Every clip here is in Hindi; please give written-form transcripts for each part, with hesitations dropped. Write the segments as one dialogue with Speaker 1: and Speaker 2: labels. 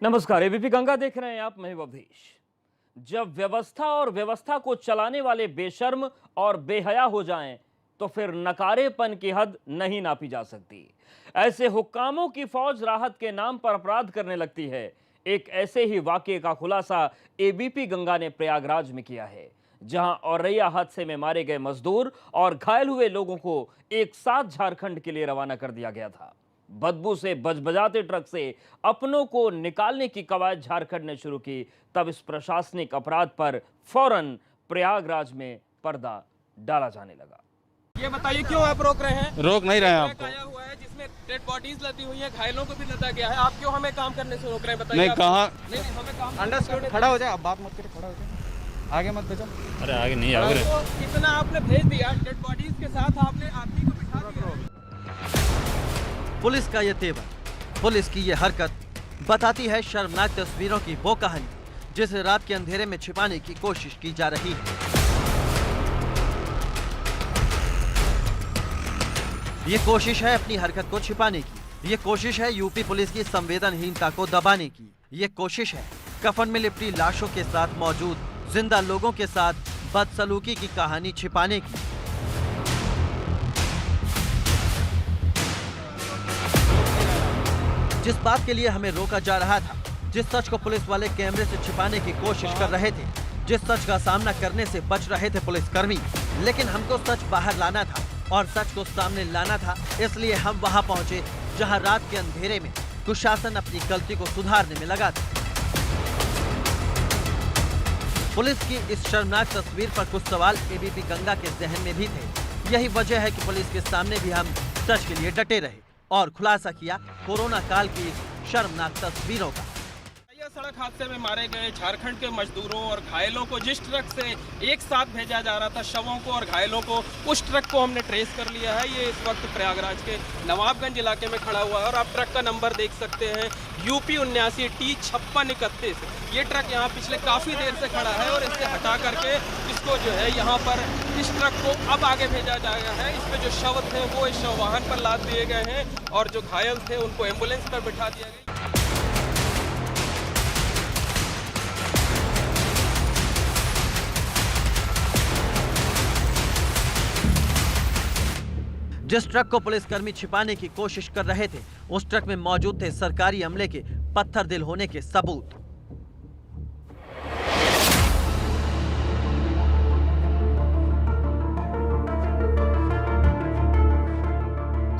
Speaker 1: नमस्कार, एबीपी गंगा देख रहे हैं आप। मैं हूं अवधेश। जब व्यवस्था और व्यवस्था को चलाने वाले बेशर्म और बेहया हो जाएं, तो फिर नकारेपन की हद नहीं नापी जा सकती। ऐसे हुक्कामों की फौज राहत के नाम पर अपराध करने लगती है। एक ऐसे ही वाकये का खुलासा एबीपी गंगा ने प्रयागराज में किया है, जहां औरैया हादसे में मारे गए मजदूर और घायल हुए लोगों को एक साथ झारखंड के लिए रवाना कर दिया गया था। बदबू से बजबजाते ट्रक से अपनों को निकालने की कवायद झारखंड ने शुरू की, तब इस प्रशासनिक अपराध पर फौरन प्रयागराज में पर्दा डाला जाने लगा।
Speaker 2: ये बताइए क्यों आप रोक रहे हैं?
Speaker 3: रोक नहीं रहे हैं आपको।
Speaker 2: आया हुआ है जिसमें डेड बॉडीज लदी हुई है, घायलों को भी लदा गया है। आप क्यों हमें काम करने से रोक रहे हैं? बताइए।
Speaker 3: नहीं कहाँ
Speaker 2: नहीं, हमें काम
Speaker 4: अंडरस्टूड। खड़ा हो जाए, अब बात मत करो, खड़ा हो जाए, आगे मत भेजो।
Speaker 3: अरे आगे नहीं आओगे।
Speaker 2: तो कितना आपने भेज दिया डेड बॉडीज के साथ, आपने आदमी को बिठा दिया।
Speaker 5: पुलिस का ये तेवर, पुलिस की ये हरकत बताती है शर्मनाक तस्वीरों की वो कहानी जिसे रात के अंधेरे में छिपाने की कोशिश की जा रही है। ये कोशिश है अपनी हरकत को छिपाने की, ये कोशिश है यूपी पुलिस की संवेदनहीनता को दबाने की, ये कोशिश है कफन में लिपटी लाशों के साथ मौजूद जिंदा लोगों के साथ बदसलूकी की कहानी छिपाने की। जिस बात के लिए हमें रोका जा रहा था, जिस सच को पुलिस वाले कैमरे से छिपाने की कोशिश कर रहे थे, जिस सच का सामना करने से बच रहे थे पुलिसकर्मी, लेकिन हमको सच बाहर लाना था और सच को सामने लाना था। इसलिए हम वहां पहुंचे जहां रात के अंधेरे में कुशासन अपनी गलती को सुधारने में लगा था। पुलिस की इस शर्मनाक तस्वीर पर कुछ सवाल एबीपी गंगा के जहन में भी थे। यही वजह है कि पुलिस के सामने भी हम सच के लिए डटे रहे और खुलासा किया कोरोना काल की इस शर्मनाक तस्वीरों का।
Speaker 2: सड़क हादसे में मारे गए झारखंड के मजदूरों और घायलों को जिस ट्रक से एक साथ भेजा जा रहा था, शवों को और घायलों को, उस ट्रक को हमने ट्रेस कर लिया है। ये इस वक्त प्रयागराज के नवाबगंज इलाके में खड़ा हुआ है और आप ट्रक का नंबर देख सकते हैं, UP 79T5631। ये ट्रक यहाँ पिछले काफ़ी देर से खड़ा है और इसे हटा करके इसको जो है यहाँ पर इस ट्रक को अब आगे भेजा जाएगा है। इसमें जो शव थे वो इस शव वाहन पर लाद दिए गए हैं और जो घायल थे उनको एम्बुलेंस पर बिठा दिया गया।
Speaker 5: जिस ट्रक को पुलिसकर्मी छिपाने की कोशिश कर रहे थे, उस ट्रक में मौजूद थे सरकारी अमले के पत्थर दिल होने के सबूत।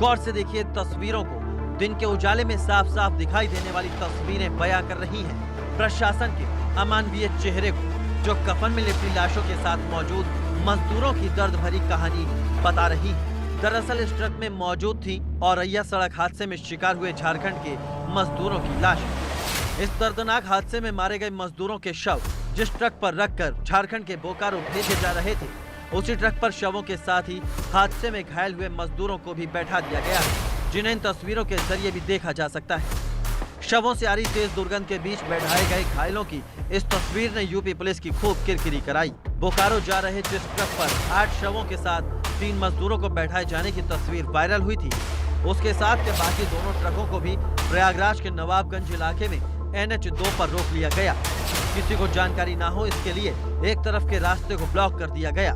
Speaker 5: गौर से देखिए तस्वीरों को। दिन के उजाले में साफ साफ दिखाई देने वाली तस्वीरें बयां कर रही हैं प्रशासन के अमानवीय चेहरे को, जो कफन में लिपटी लाशों के साथ मौजूद मजदूरों की दर्द भरी कहानी बता रही है। दरअसल इस ट्रक में मौजूद थी औरैया सड़क हादसे में शिकार हुए झारखंड के मजदूरों की लाश। इस दर्दनाक हादसे में मारे गए मजदूरों के शव जिस ट्रक पर रखकर झारखंड के बोकारो भेजे जा रहे थे, उसी ट्रक पर शवों के साथ ही हादसे में घायल हुए मजदूरों को भी बैठा दिया गया है, जिन्हें इन तस्वीरों के जरिए भी देखा जा सकता है। शवों से आ रही तेज दुर्गंध के बीच बैठाए गए घायलों की इस तस्वीर ने यूपी पुलिस की खूब किरकिरी कराई। बोकारो जा रहे जिस ट्रक पर 8 शवों के साथ 3 मजदूरों को बैठाए जाने की तस्वीर वायरल हुई थी, उसके साथ के बाकी दोनों ट्रकों को भी प्रयागराज के नवाबगंज इलाके में NH2 पर रोक लिया गया। किसी को जानकारी ना हो इसके लिए एक तरफ के रास्ते को ब्लॉक कर दिया गया।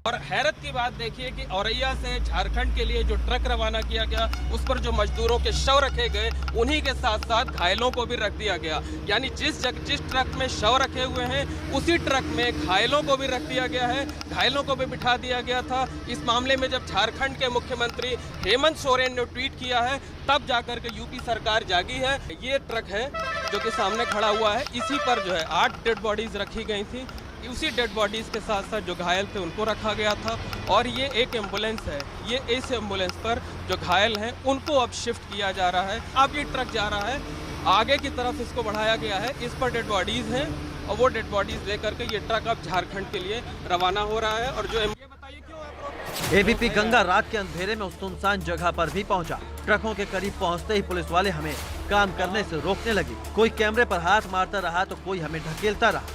Speaker 2: और हैरत की बात देखिए कि औरैया से झारखंड के लिए जो ट्रक रवाना किया गया, उस पर जो मजदूरों के शव रखे गए, उन्हीं के साथ साथ घायलों को भी रख दिया गया। यानी जिस ट्रक में शव रखे हुए हैं, उसी ट्रक में घायलों को भी रख दिया गया है, घायलों को भी बिठा दिया गया था। इस मामले में जब झारखंड के मुख्यमंत्री हेमंत सोरेन ने ट्वीट किया है, तब जाकर के यूपी सरकार जागी है। ये ट्रक है जो कि सामने खड़ा हुआ है, इसी पर जो है 8 डेड बॉडीज रखी गई थी। उसी डेड बॉडीज के साथ साथ जो घायल थे उनको रखा गया था और ये एक एम्बुलेंस है। ये इस एम्बुलेंस पर जो घायल हैं उनको अब शिफ्ट किया जा रहा है। अब ये ट्रक जा रहा है आगे की तरफ, इसको बढ़ाया गया है। इस पर डेड बॉडीज हैं और वो डेड बॉडीज लेकर के ये ट्रक अब झारखंड के लिए रवाना हो रहा है। और जो ये बताइए क्यों आप
Speaker 5: एबीपी गंगा रात के अंधेरे में उस सुनसान जगह पर भी पहुंचा। ट्रकों के करीब पहुंचते ही पुलिस वाले हमें काम करने से रोकने लगे। कोई कैमरे पर हाथ मारता रहा तो कोई हमें ढकेलता रहा।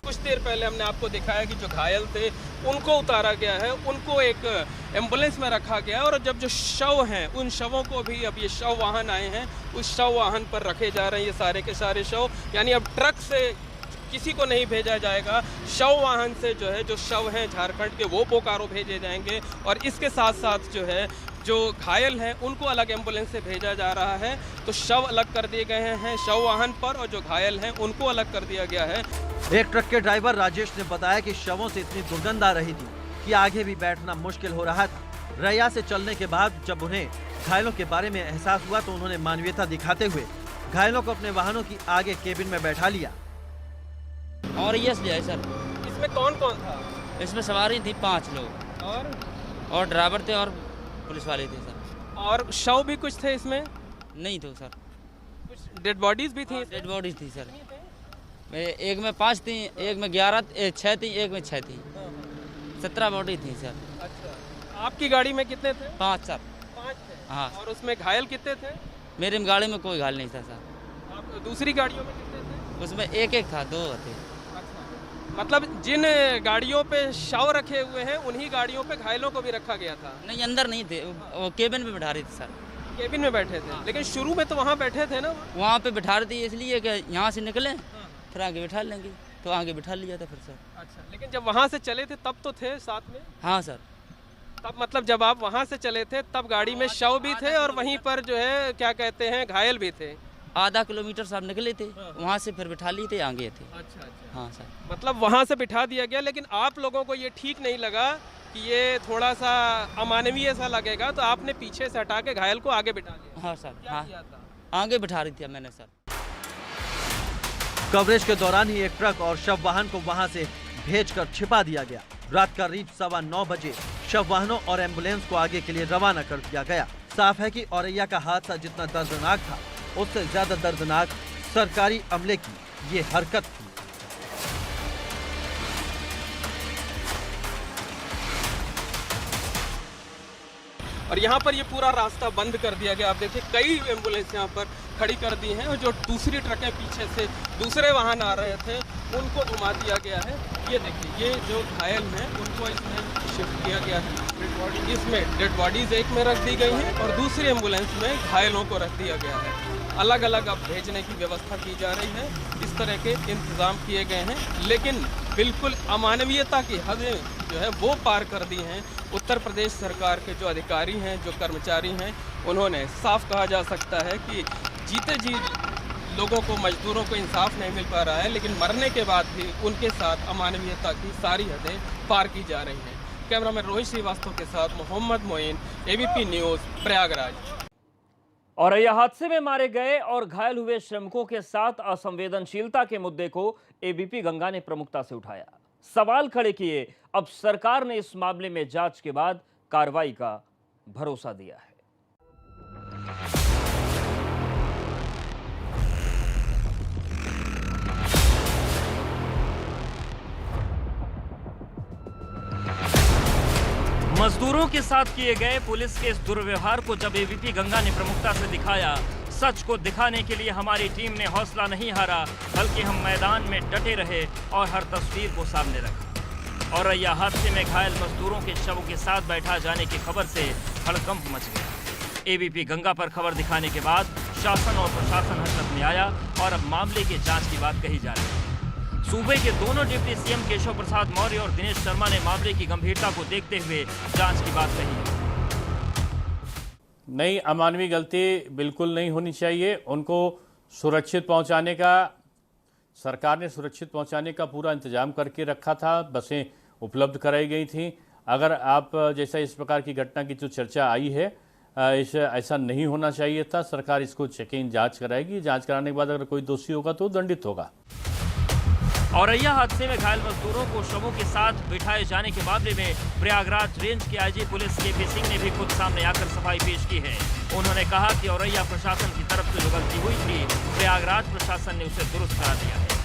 Speaker 2: कुछ देर पहले हमने आपको दिखाया कि जो घायल थे उनको उतारा गया है, उनको एक एम्बुलेंस में रखा गया है और जब जो शव हैं उन शवों को भी अब ये शव वाहन आए हैं, उस शव वाहन पर रखे जा रहे हैं ये सारे के सारे शव। यानी अब ट्रक से किसी को नहीं भेजा जाएगा, शव वाहन से जो है जो शव हैं झारखंड के वो बोकारो भेजे जाएंगे और इसके साथ साथ जो है जो घायल हैं उनको अलग एम्बुलेंस से भेजा जा रहा है। तो शव अलग कर दिए गए हैं शव वाहन पर और जो घायल हैं उनको अलग कर दिया गया है।
Speaker 5: एक ट्रक के ड्राइवर राजेश ने बताया कि शवों से इतनी दुर्गंध आ रही थी कि आगे भी बैठना मुश्किल हो रहा था। रैया से चलने के बाद जब उन्हें घायलों के बारे में एहसास हुआ तो उन्होंने मानवीयता दिखाते हुए घायलों को अपने वाहनों की आगे केबिन में बैठा लिया।
Speaker 3: और यस लिया है सर।
Speaker 2: इसमें कौन कौन था?
Speaker 3: इसमें सवारी थी 5 लोग और ड्राइवर थे और पुलिस वाले थे सर।
Speaker 2: और शव भी कुछ थे इसमें?
Speaker 3: नहीं थे सर,
Speaker 2: कुछ डेड बॉडीज भी थी?
Speaker 3: डेड बॉडी थी सर। एक में 5 थी, एक में 6 थी, एक में 6 थी, 17 बॉडी थी सर।
Speaker 2: अच्छा, आपकी गाड़ी में कितने थे?
Speaker 3: 5 सर।
Speaker 2: 5 थे।
Speaker 3: हाँ।
Speaker 2: और उसमें घायल कितने थे?
Speaker 3: मेरी गाड़ी में कोई घायल नहीं था सर।
Speaker 2: आप दूसरी गाड़ियों में कितने थे?
Speaker 3: उसमें एक था, 2 थे।
Speaker 2: मतलब जिन गाड़ियों पे शव रखे हुए हैं उन्हीं गाड़ियों पे घायलों को भी रखा गया था?
Speaker 3: नहीं, अंदर नहीं थे, वो केबिन पे बैठा रही थी सर।
Speaker 2: केबिन में बैठे थे? लेकिन शुरू में तो वहाँ बैठे थे ना?
Speaker 3: वहाँ पे बैठा रही थी इसलिए कि यहाँ से निकले फिर आगे बैठा लेंगे, तो आगे बैठा लिया था फिर सर।
Speaker 2: अच्छा, लेकिन जब वहाँ से चले थे तब तो थे साथ में?
Speaker 3: हाँ सर।
Speaker 2: तब मतलब जब आप वहाँ से चले थे तब गाड़ी में शव भी थे और वहीं पर जो है क्या कहते हैं घायल भी थे?
Speaker 3: आधा किलोमीटर साहब निकले थे, वहाँ से फिर बिठा लिए थे, आगे थे।
Speaker 2: अच्छा अच्छा।
Speaker 3: हाँ सर।
Speaker 2: मतलब वहाँ से बिठा दिया गया, लेकिन आप लोगों को ये ठीक नहीं लगा कि ये थोड़ा सा अमानवीय सा लगेगा तो आपने पीछे से हटा के घायल को आगे बिठा लिया?
Speaker 3: हाँ सर।
Speaker 2: क्या
Speaker 3: हाँ,
Speaker 2: किया था?
Speaker 3: आगे बिठा रही थी मैंने सर।
Speaker 5: कवरेज के दौरान ही एक ट्रक और शव वाहन को वहां से भेजकर छिपा दिया गया। रात करीब 9:15 बजे शव वाहनों और एम्बुलेंस को आगे के लिए रवाना कर दिया गया। साफ है कि औरैया का हादसा जितना दर्दनाक था उससे ज्यादा दर्दनाक सरकारी अमले की ये हरकत थी।
Speaker 2: और यहाँ पर ये पूरा रास्ता बंद कर दिया गया। आप देखिए कई एम्बुलेंस यहाँ पर खड़ी कर दी हैं और जो दूसरी ट्रकें पीछे से दूसरे वाहन आ रहे थे उनको घुमा दिया गया है। ये देखिए ये जो घायल हैं उनको इसमें शिफ्ट किया गया है। इसमें डेड बॉडीज एक में रख दी गई हैं और दूसरी एम्बुलेंस में घायलों को रख दिया गया है। अलग अलग अब भेजने की व्यवस्था की जा रही है। इस तरह के इंतज़ाम किए गए हैं, लेकिन बिल्कुल अमानवीयता की हदें जो है वो पार कर दी हैं। उत्तर प्रदेश सरकार के जो अधिकारी हैं, जो कर्मचारी हैं, उन्होंने साफ कहा जा सकता है कि जीते जी लोगों को, मजदूरों को इंसाफ नहीं मिल पा रहा है, लेकिन मरने के बाद भी उनके साथ अमानवीयता की सारी हदें पार की जा रही हैं। कैमरामैन रोहित श्रीवास्तव के साथ मोहम्मद मोइन, एबीपी न्यूज़, प्रयागराज।
Speaker 1: औरैया हादसे में मारे गए और घायल हुए श्रमिकों के साथ असंवेदनशीलता के मुद्दे को एबीपी गंगा ने प्रमुखता से उठाया। सवाल खड़े किए, अब सरकार ने इस मामले में जांच के बाद कार्रवाई का भरोसा दिया है। मजदूरों के साथ किए गए पुलिस के इस दुर्व्यवहार को जब एबीपी गंगा ने प्रमुखता से दिखाया, सच को दिखाने के लिए हमारी टीम ने हौसला नहीं हारा, बल्कि हम मैदान में डटे रहे और हर तस्वीर को सामने रखा। औरैया हादसे में घायल मजदूरों के शवों के साथ बैठा जाने की खबर से हड़कंप मच गया। एबीपी गंगा पर खबर दिखाने के बाद शासन और प्रशासन हरकत में आया और अब मामले की जांच की बात कही जा रही है। सूबे के दोनों डिप्टी सीएम केशव प्रसाद मौर्य और दिनेश शर्मा ने मामले की गंभीरता को देखते हुए जांच की बात कही है।
Speaker 6: नहीं, अमानवीय गलती बिल्कुल नहीं होनी चाहिए। उनको सुरक्षित पहुंचाने का, सरकार ने सुरक्षित पहुंचाने का पूरा इंतजाम करके रखा था। बसें उपलब्ध कराई गई थी। अगर आप जैसा इस प्रकार की घटना की जो चर्चा आई है, ऐसा नहीं होना चाहिए था। सरकार इसको चेकिंग जांच कराएगी। जांच कराने के बाद अगर कोई दोषी होगा तो दंडित होगा।
Speaker 1: औरैया हादसे में घायल मजदूरों को शवों के साथ बिठाए जाने के मामले में प्रयागराज रेंज के आईजी पुलिस केपी सिंह ने भी खुद सामने आकर सफाई पेश की है। उन्होंने कहा कि औरैया प्रशासन की तरफ से जो गलती हुई थी, प्रयागराज प्रशासन ने उसे दुरुस्त करा दिया है।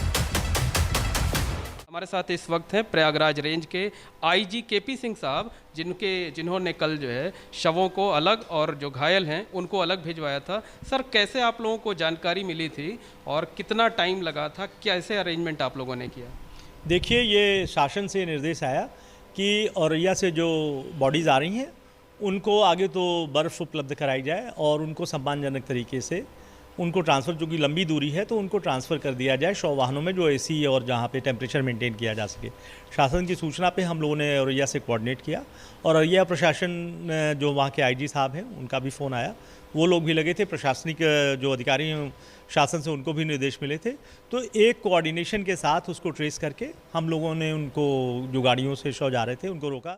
Speaker 2: हमारे साथ इस वक्त हैं प्रयागराज रेंज के आईजी केपी सिंह साहब, जिन्होंने कल जो है शवों को अलग और जो घायल हैं उनको अलग भिजवाया था। सर, कैसे आप लोगों को जानकारी मिली थी और कितना टाइम लगा था? कैसे अरेंजमेंट आप लोगों ने किया?
Speaker 7: देखिए, ये शासन से निर्देश आया कि औरैया से जो बॉडीज़ आ रही हैं उनको आगे तो बर्फ़ उपलब्ध कराई जाए और उनको सम्मानजनक तरीके से उनको ट्रांसफ़र, जो कि लंबी दूरी है तो उनको ट्रांसफ़र कर दिया जाए 100 वाहनों में, जो एसी और जहाँ पे टेम्परेचर मेंटेन किया जा सके। शासन की सूचना पे हम लोगों ने औरैया से कोऑर्डिनेट किया और औरैया प्रशासन, जो वहाँ के आईजी साहब हैं, उनका भी फ़ोन आया, वो लोग भी लगे थे। प्रशासनिक जो अधिकारी हैं शासन से, उनको भी निर्देश मिले थे। तो एक कोऑर्डिनेशन के साथ उसको ट्रेस करके हम लोगों ने उनको, जो गाड़ियों से शव जा रहे थे, उनको रोका।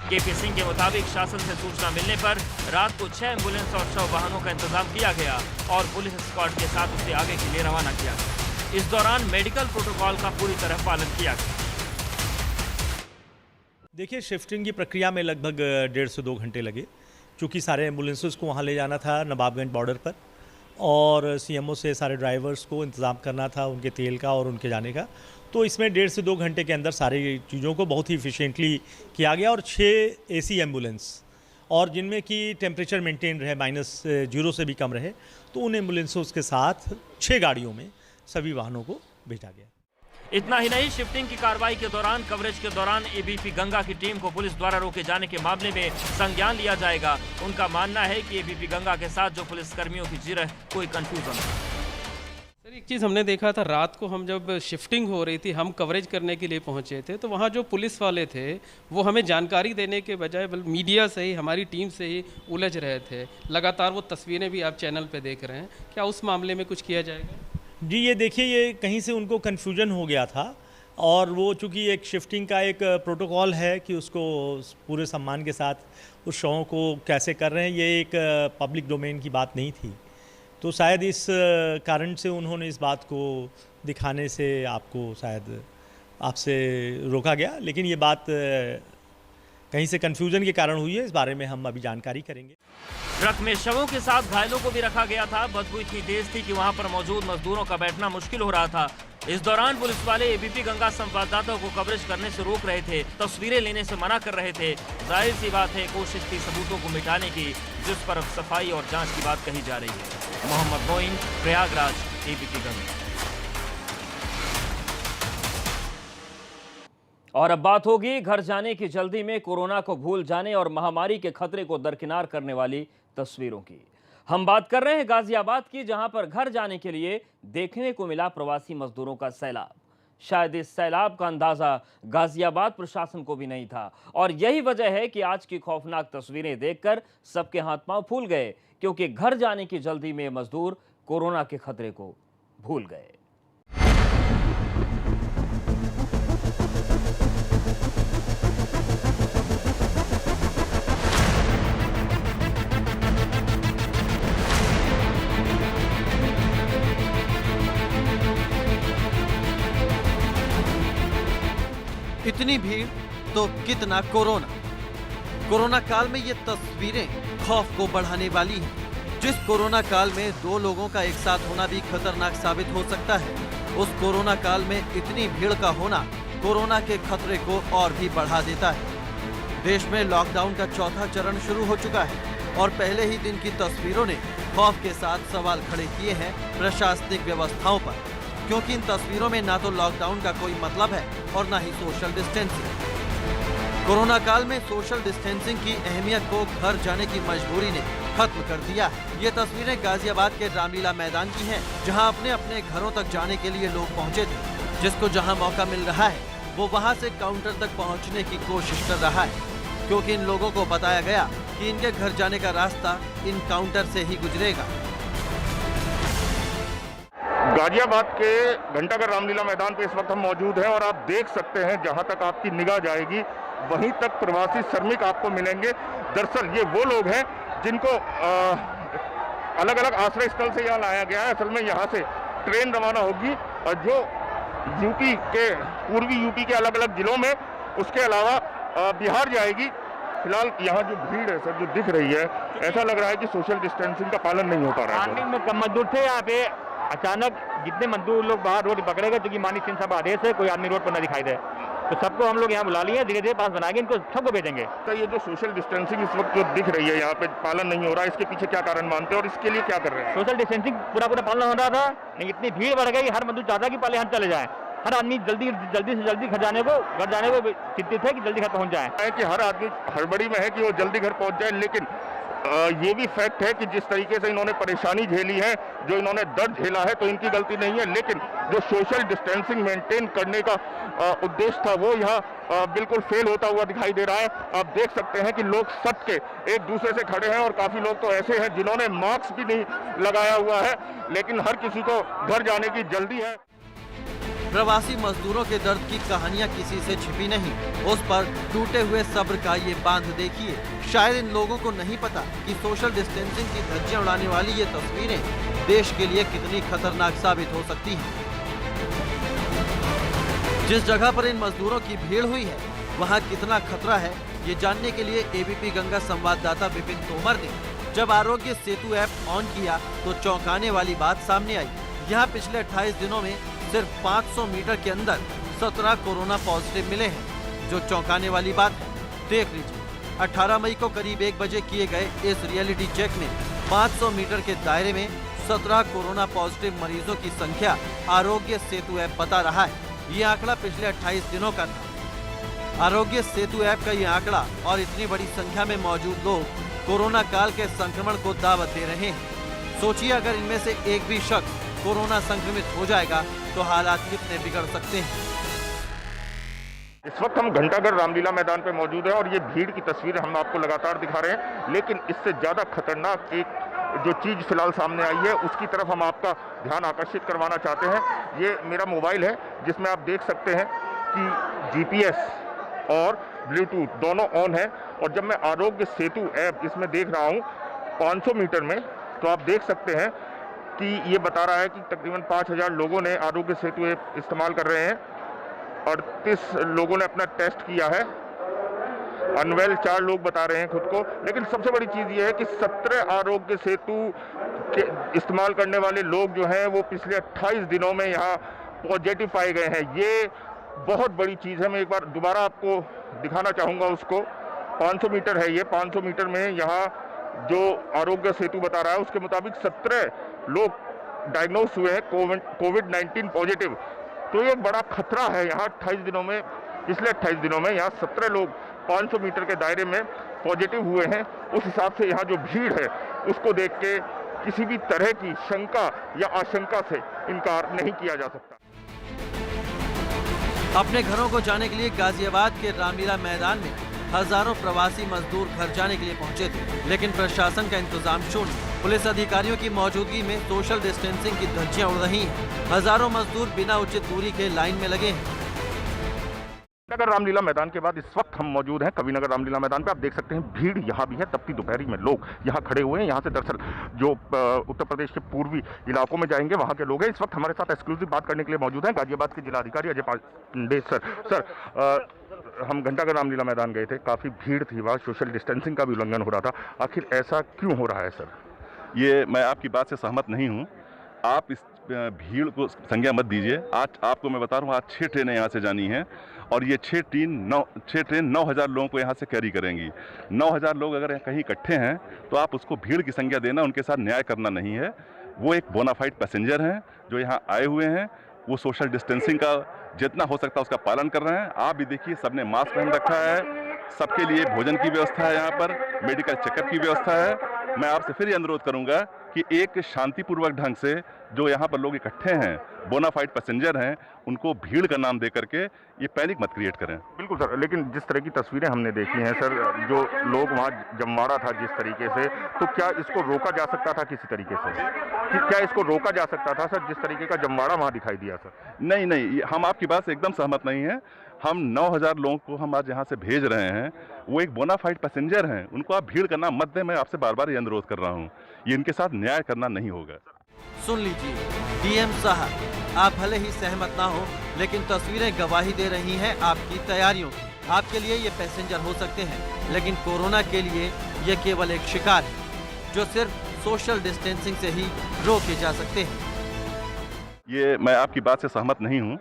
Speaker 1: केपी सिंह के मुताबिक शासन से सूचना मिलने पर रात को 6 एम्बुलेंस और शव वाहनों का इंतजाम किया गया और पुलिस स्क्वाड के साथ उसे आगे के लिए रवाना किया गया। इस दौरान मेडिकल प्रोटोकॉल का पूरी तरह पालन किया गया।
Speaker 7: देखिए, शिफ्टिंग की प्रक्रिया में लगभग 1.5 से 2 घंटे लगे, क्योंकि सारे एम्बुलेंसेस को वहाँ ले जाना था नवाबगंज बॉर्डर पर, और सीएमओ से सारे ड्राइवर्स को इंतज़ाम करना था उनके तेल का और उनके जाने का। तो इसमें 1.5 से 2 घंटे के अंदर सारी चीज़ों को बहुत ही इफ़िशिएंटली किया गया। और 6 एसी एम्बुलेंस, और जिनमें कि टेम्परेचर मेंटेन रहे, -0 से भी कम रहे, तो उन एम्बुलेंसों के साथ 6 गाड़ियों में सभी वाहनों को भेजा गया।
Speaker 1: इतना ही नहीं, शिफ्टिंग की कार्रवाई के दौरान, कवरेज के दौरान एबीपी गंगा की टीम को पुलिस द्वारा रोके जाने के मामले में संज्ञान लिया जाएगा। उनका मानना है कि एबीपी गंगा के साथ जो पुलिस कर्मियों की जिरह, कोई कंफ्यूजन नहीं।
Speaker 2: सर, एक चीज़ हमने देखा था, रात को हम जब शिफ्टिंग हो रही थी, हम कवरेज करने के लिए पहुंचे थे, तो वहाँ जो पुलिस वाले थे वो हमें जानकारी देने के बजाय मीडिया से ही, हमारी टीम से ही उलझ रहे थे। लगातार वो तस्वीरें भी आप चैनल पे देख रहे हैं। क्या उस मामले में कुछ किया जाएगा?
Speaker 7: जी, ये देखिए, ये कहीं से उनको कन्फ्यूजन हो गया था, और वो चूँकि एक शिफ्टिंग का एक प्रोटोकॉल है कि उसको पूरे सम्मान के साथ उस शवों को कैसे कर रहे हैं, ये एक पब्लिक डोमेन की बात नहीं थी। तो शायद इस कारण से उन्होंने इस बात को दिखाने से आपको शायद आपसे रोका गया, लेकिन ये बात कहीं से कन्फ्यूजन के कारण हुई है। इस बारे में हम अभी जानकारी करेंगे।
Speaker 1: ट्रक में शवों के साथ घायलों को भी रखा गया था। बदबू इतनी तेज थी कि वहां पर मौजूद मजदूरों का बैठना मुश्किल हो रहा था। इस दौरान पुलिस वाले एबीपी गंगा संवाददाताओं को कवरेज करने से रोक रहे थे, तस्वीरें लेने से मना कर रहे थे। जाहिर सी बात है, कोशिश थी सबूतों को मिटाने की, जिस पर अब सफाई और जांच की बात कही जा रही है। मोहम्मद मोइन, प्रयागराज, एबीपी गंगा। और अब बात होगी घर जाने की जल्दी में कोरोना को भूल जाने और महामारी के खतरे को दरकिनार करने वाली तस्वीरों की। हम बात कर रहे हैं गाजियाबाद की, जहां पर घर जाने के लिए देखने को मिला प्रवासी मजदूरों का सैलाब। शायद इस सैलाब का अंदाजा गाजियाबाद प्रशासन को भी नहीं था, और यही वजह है कि आज की खौफनाक तस्वीरें देखकर सबके हाथ पांव फूल गए, क्योंकि घर जाने की जल्दी में मजदूर कोरोना के खतरे को भूल गए।
Speaker 5: इतनी भीड़ तो कितना कोरोना। कोरोना काल में ये तस्वीरें खौफ को बढ़ाने वाली हैं। जिस कोरोना काल में 2 लोगों का एक साथ होना भी खतरनाक साबित हो सकता है, उस कोरोना काल में इतनी भीड़ का होना कोरोना के खतरे को और भी बढ़ा देता है। देश में लॉकडाउन का चौथा चरण शुरू हो चुका है और पहले ही दिन की तस्वीरों ने खौफ के साथ सवाल खड़े किए हैं प्रशासनिक व्यवस्थाओं पर, क्योंकि इन तस्वीरों में ना तो लॉकडाउन का कोई मतलब है और ना ही सोशल डिस्टेंसिंग। कोरोना काल में सोशल डिस्टेंसिंग की अहमियत को घर जाने की मजबूरी ने खत्म कर दिया है। ये तस्वीरें गाजियाबाद के रामलीला मैदान की हैं, जहां अपने अपने घरों तक जाने के लिए लोग पहुंचे थे। जिसको जहां मौका मिल रहा है वो वहां से काउंटर तक पहुंचने की कोशिश कर रहा है, क्योंकि इन लोगों को बताया गया कि इनके घर जाने का रास्ता इन काउंटर से ही गुजरेगा।
Speaker 8: गाजियाबाद के घंटाघर रामलीला मैदान पे इस वक्त हम मौजूद हैं और आप देख सकते हैं जहां तक आपकी निगाह जाएगी वहीं तक प्रवासी श्रमिक आपको मिलेंगे। दरअसल ये वो लोग हैं जिनको अलग अलग आश्रय स्थल से यहाँ लाया गया है। असल में यहाँ से ट्रेन रवाना होगी और जो यूपी के पूर्वी यूपी के अलग अलग जिलों में, उसके अलावा बिहार जाएगी। फिलहाल यहाँ जो भीड़ है सर, जो दिख रही है, ऐसा लग रहा है कि सोशल डिस्टेंसिंग का पालन नहीं हो पा रहा है।
Speaker 9: मॉर्निंग में कम मजदूर थे यहाँ पे, अचानक जितने मजदूर लोग बाहर रोड पकड़े गए, क्योंकि मानी सिंह साहब आदेश है कोई आदमी रोड पर न दिखाई दे, तो सबको हम लोग यहाँ बुला लिए, धीरे धीरे पास बनाएंगे, इनको सबको भेजेंगे।
Speaker 8: तो ये जो सोशल डिस्टेंसिंग इस वक्त जो दिख रही है यहाँ पे पालन नहीं हो रहा है, इसके पीछे क्या कारण मानते हैं और इसके लिए क्या कर रहे हैं?
Speaker 9: सोशल डिस्टेंसिंग पूरा पालन हो रहा था, लेकिन इतनी भीड़ बढ़ गई, हर मजदूर चाहता कि पहले हम चले जाएं, हर आदमी जल्दी से जल्दी घर जाने को चिंतित है कि जल्दी घर पहुंच जाए।
Speaker 8: है कि हर आदमी हड़बड़ी में है कि वो जल्दी घर पहुंच जाए, लेकिन ये भी फैक्ट है कि जिस तरीके से इन्होंने परेशानी झेली है, जो इन्होंने दर्द झेला है, तो इनकी गलती नहीं है, लेकिन जो सोशल डिस्टेंसिंग मेंटेन करने का उद्देश्य था वो यहाँ बिल्कुल फेल होता हुआ दिखाई दे रहा है। आप देख सकते हैं कि लोग सबके एक दूसरे से खड़े हैं और काफी लोग तो ऐसे हैं जिन्होंने मास्क भी नहीं लगाया हुआ है, लेकिन हर किसी को घर जाने की जल्दी है।
Speaker 5: प्रवासी मजदूरों के दर्द की कहानियां किसी से छिपी नहीं, उस पर टूटे हुए सब्र का ये बांध देखिए। शायद इन लोगों को नहीं पता कि सोशल डिस्टेंसिंग की धज्जियां उड़ाने वाली ये तस्वीरें देश के लिए कितनी खतरनाक साबित हो सकती हैं। जिस जगह पर इन मजदूरों की भीड़ हुई है वहाँ कितना खतरा है, ये जानने के लिए एबीपी गंगा संवाददाता विपिन तोमर ने जब आरोग्य सेतु ऐप ऑन किया तो चौंकाने वाली बात सामने आई। यहाँ पिछले 28 दिनों में सिर्फ 500 मीटर के अंदर 17 कोरोना पॉजिटिव मिले हैं। जो चौंकाने वाली बात है, देख लीजिए। 18 मई को करीब 1 बजे किए गए इस रियलिटी चेक में 500 मीटर के दायरे में 17 कोरोना पॉजिटिव मरीजों की संख्या आरोग्य सेतु ऐप बता रहा है। ये आंकड़ा पिछले 28 दिनों का था। आरोग्य सेतु ऐप का ये आंकड़ा और इतनी बड़ी संख्या में मौजूद लोग कोरोना काल के संक्रमण को दावत दे रहे हैं। सोचिए अगर इनमें से एक भी शख्स कोरोना संक्रमित हो जाएगा तो हालात कितने बिगड़ सकते हैं।
Speaker 8: इस वक्त हम घंटाघर रामलीला मैदान पे मौजूद हैं और ये भीड़ की तस्वीरें हम आपको लगातार दिखा रहे हैं, लेकिन इससे ज्यादा खतरनाक एक जो चीज फिलहाल सामने आई है उसकी तरफ हम आपका ध्यान आकर्षित करवाना चाहते हैं। ये मेरा मोबाइल है जिसमें आप देख सकते हैं कि जीपीएस और ब्लूटूथ दोनों ऑन है, और जब मैं आरोग्य सेतु ऐप इसमें देख रहा हूँ 500 मीटर में, तो आप देख सकते हैं कि ये बता रहा है कि तकरीबन 5000 लोगों ने आरोग्य सेतु ऐप इस्तेमाल कर रहे हैं। 38 लोगों ने अपना टेस्ट किया है, अनवेल 4 लोग बता रहे हैं खुद को। लेकिन सबसे बड़ी चीज़ ये है कि 17 आरोग्य सेतु के इस्तेमाल करने वाले लोग जो हैं वो पिछले 28 दिनों में यहाँ पॉजिटिव पाए गए हैं। ये बहुत बड़ी चीज़ है। मैं एक बार दोबारा आपको दिखाना चाहूँगा उसको। 500 मीटर है ये, 500 मीटर में यहाँ जो आरोग्य सेतु बता रहा है उसके मुताबिक 17 लोग डायग्नोस हुए हैं कोविड-19 पॉजिटिव। तो ये बड़ा खतरा है यहाँ 28 दिनों में, पिछले 28 दिनों में यहाँ 17 लोग 500 मीटर के दायरे में पॉजिटिव हुए हैं। उस हिसाब से यहाँ जो भीड़ है उसको देख के किसी भी तरह की शंका या आशंका से इनकार नहीं किया जा सकता।
Speaker 5: अपने घरों को जाने के लिए गाजियाबाद के रामलीला मैदान में हजारों प्रवासी मजदूर घर जाने के लिए पहुंचे थे, लेकिन प्रशासन का इंतजाम शून्य। पुलिस अधिकारियों की मौजूदगी में सोशल डिस्टेंसिंग की धज्जियां उड़ रही हैं। हजारों मजदूर बिना उचित दूरी के लाइन में लगे हैं।
Speaker 8: नगर रामलीला मैदान के बाद इस वक्त हम मौजूद हैं कविनगर रामलीला मैदान पे। आप देख सकते हैं भीड़ यहाँ भी है, तपती दोपहरी में लोग यहाँ खड़े हुए हैं। यहाँ से दरअसल जो उत्तर प्रदेश के पूर्वी इलाकों में जाएंगे वहाँ के लोग हैं। इस वक्त हमारे साथ एक्सक्लूसिव बात करने के लिए मौजूद हैं गाजियाबाद के जिलाधिकारी अजय पांडे सर। हम घंटाघर रामलीला मैदान गए थे, काफ़ी भीड़ थी वहाँ, सोशल डिस्टेंसिंग का भी उल्लंघन हो रहा था। आखिर ऐसा क्यों हो रहा है सर?
Speaker 10: ये मैं आपकी बात से सहमत नहीं हूँ। आप इस भीड़ को संज्ञा मत दीजिए। आज आपको मैं बता रहा हूँ, आज 6 ट्रेनें यहाँ से जानी हैं और ये 6 ट्रेन 9000 लोगों को यहाँ से कैरी करेंगी। 9000 लोग अगर कहीं इकट्ठे हैं तो आप उसको भीड़ की संज्ञा देना, उनके साथ न्याय करना नहीं है। वो एक बोनाफाइड पैसेंजर हैं जो यहाँ आए हुए हैं। वो सोशल डिस्टेंसिंग का जितना हो सकता है उसका पालन कर रहे हैं। आप भी देखिए, सबने मास्क पहन रखा है, सबके लिए भोजन की व्यवस्था है, यहाँ पर मेडिकल चेकअप की व्यवस्था है। मैं आपसे फिर ये अनुरोध करूंगा कि एक शांतिपूर्वक ढंग से जो यहाँ पर लोग इकट्ठे हैं, बोनाफाइड पैसेंजर हैं, उनको भीड़ का नाम दे करके ये पैनिक मत क्रिएट करें।
Speaker 8: बिल्कुल सर, लेकिन जिस तरह की तस्वीरें हमने देखी हैं सर, जो लोग वहाँ जमवाड़ा था जिस तरीके से, तो क्या इसको रोका जा सकता था किसी तरीके से? क्या इसको रोका जा सकता था सर, जिस तरीके का जमवाड़ा वहाँ दिखाई दिया सर?
Speaker 10: नहीं, हम आपकी बात से एकदम सहमत नहीं हैं। हम 9000 लोगों को हम आज यहाँ से भेज रहे हैं। वो एक बोनाफाइड पैसेंजर हैं, उनको आप भीड़ का नाम मत दें। मैं आपसे बार बार ये अनुरोध कर रहा हूँ, ये इनके साथ न्याय करना नहीं होगा।
Speaker 5: सुन लीजिए डीएम साहब, आप भले ही सहमत ना हो, लेकिन तस्वीरें गवाही दे रही हैं आपकी तैयारियों की। आपके लिए ये पैसेंजर हो सकते हैं, लेकिन कोरोना के लिए ये केवल एक शिकार है जो सिर्फ सोशल डिस्टेंसिंग से ही रोके जा सकते हैं।
Speaker 10: ये मैं आपकी बात से सहमत नहीं हूँ।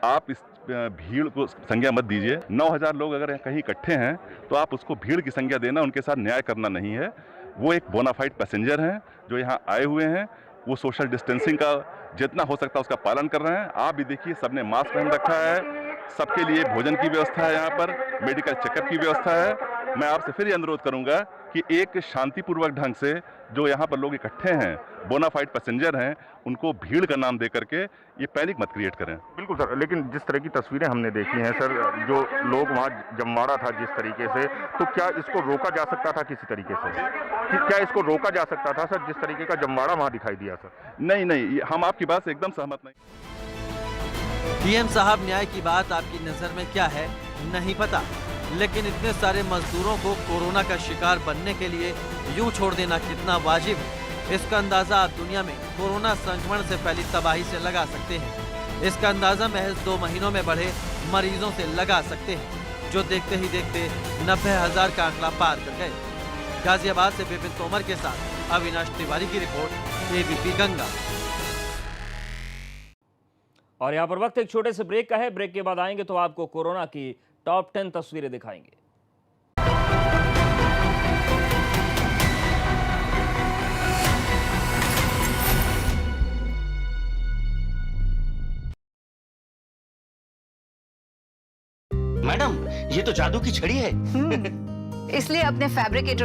Speaker 10: आप इस भीड़ को संज्ञा मत दीजिए। 9000 लोग अगर कहीं इकट्ठे हैं तो आप उसको भीड़ की संज्ञा देना, उनके साथ न्याय करना नहीं है। वो एक बोनाफाइड पैसेंजर हैं जो यहाँ आए हुए हैं। वो सोशल डिस्टेंसिंग का जितना हो सकता है उसका पालन कर रहे हैं। आप भी देखिए, सबने मास्क पहन रखा है, सबके लिए भोजन की व्यवस्था है, यहाँ पर मेडिकल चेकअप की व्यवस्था है। मैं आपसे फिर ये अनुरोध करूंगा कि एक शांतिपूर्वक ढंग से जो यहाँ पर लोग इकट्ठे हैं, बोनाफाइड पैसेंजर हैं, उनको भीड़ का नाम दे करके ये पैनिक मत क्रिएट करें।
Speaker 8: बिल्कुल सर, लेकिन जिस तरह की तस्वीरें हमने देखी हैं सर, जो लोग वहाँ जमवाड़ा था जिस तरीके से, तो क्या इसको रोका जा सकता था किसी तरीके से? क्या इसको रोका जा सकता था सर, जिस तरीके का जमवाड़ा वहाँ दिखाई दिया सर?
Speaker 10: नहीं नहीं, हम आपकी बात से एकदम सहमत नहीं।
Speaker 5: डीएम साहब, न्याय की बात आपकी नजर में क्या है नहीं पता, लेकिन इतने सारे मजदूरों को कोरोना का शिकार बनने के लिए यूं छोड़ देना कितना वाजिब है, इसका अंदाजा आप दुनिया में कोरोना संक्रमण से फैली तबाही से लगा सकते हैं। इसका अंदाजा महज 2 महीनों में बढ़े मरीजों से लगा सकते हैं, जो देखते ही देखते 90,000 का आंकड़ा पार कर गए। गाजियाबाद से विपिन तोमर के साथ अविनाश तिवारी की रिपोर्ट, एबीपी गंगा।
Speaker 1: और यहाँ पर वक्त एक छोटे से ब्रेक का है। ब्रेक के बाद आएंगे तो आपको कोरोना की टॉप 10 तस्वीरें दिखाएंगे।
Speaker 11: मैडम, ये तो जादू की छड़ी है।
Speaker 12: इसलिए अपने फैब्रिकेटर